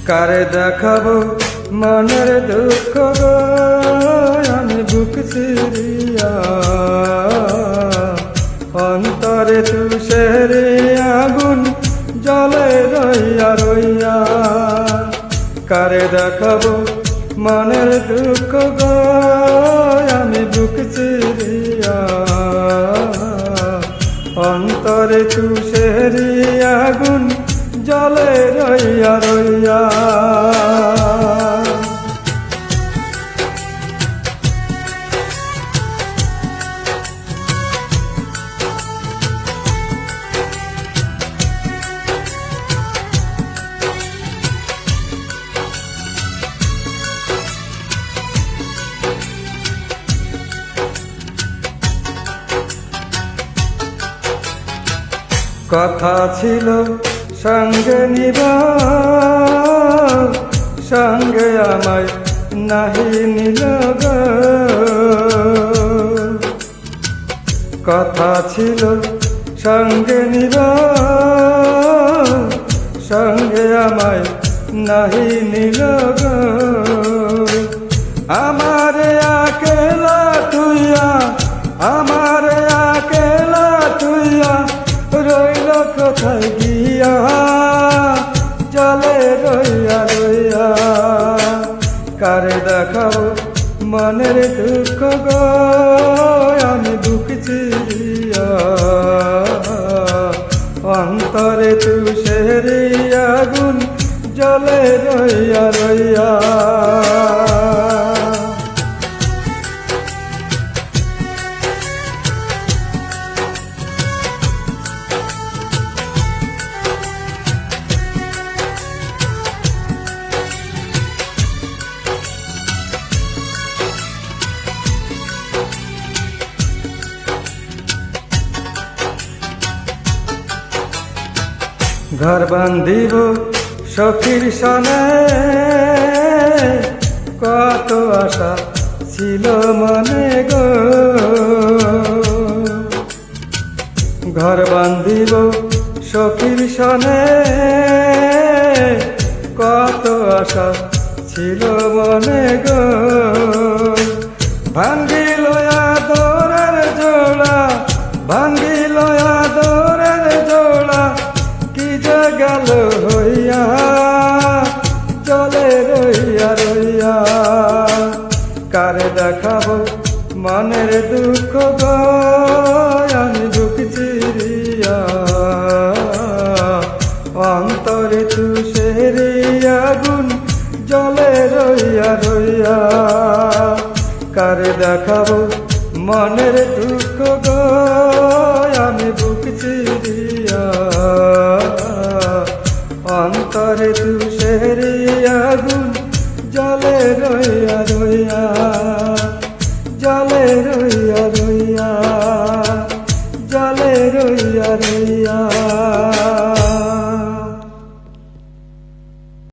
কারে দেখাবো মনের দুঃখ গো, আমি বুক চিরিয়া অন্তরে তুষের আগুন জলে রইয়া রইয়া। কারে দেখাবো মনের দুঃখ গো, আমি বুক চিরিয়া অন্তরে তুষের আগুন জলে রইয়া রইয়া। কথা ছিল সঙ্গে নিবা, সঙ্গে আমায় নাহি নিল গো। কথা ছিল সঙ্গে নিবা, সঙ্গে আমায় নাহি নিল গো। আমারে আকেলা তুইয়া, আমারে আকেলা তুইয়া রইল কোথায় গিয়া জলে রইয়া রইয়া। কারে দেখাবো মনের দুঃখ গো, আমি বুক চিরিয়া অন্তরে তুষের আগুন জলে রইয়া রইয়া। ঘর বান্ধিব সখীর সনে, কত আশা ছিল মনে গো। ঘর বান্ধিব সখীর সনে, কত আশা ছিল মনে গো। ভাঙ্গিল আদরের জোড়া, ভাঙ্গিল আদরের জোড়া কি যে গেল হইয়া চলে রইয়া রইয়া। কারে দেখাবো মনের দুঃখ গো, আমি বুক চিরিয়া অন্তরে তুষের আগুন জলে রইয়া রইয়া। কারে দেখাবো মনের দুঃখ গো, আমি বুক চিরিয়া অন্তরে তুষের আগুন জলে রইয়া রইয়া, জলে রইয়া রইয়া, জলে রইয়া রইয়া।